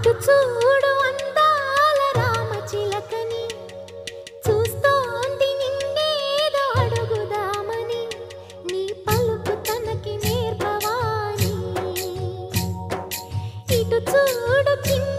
అటు చూడు అందాల రామచిలకని, చూస్తోంది నిన్నేదో అడుగుదామని, నీ పలుకు తనకి నేర్పవాని. ఇటు చూడు చిన్న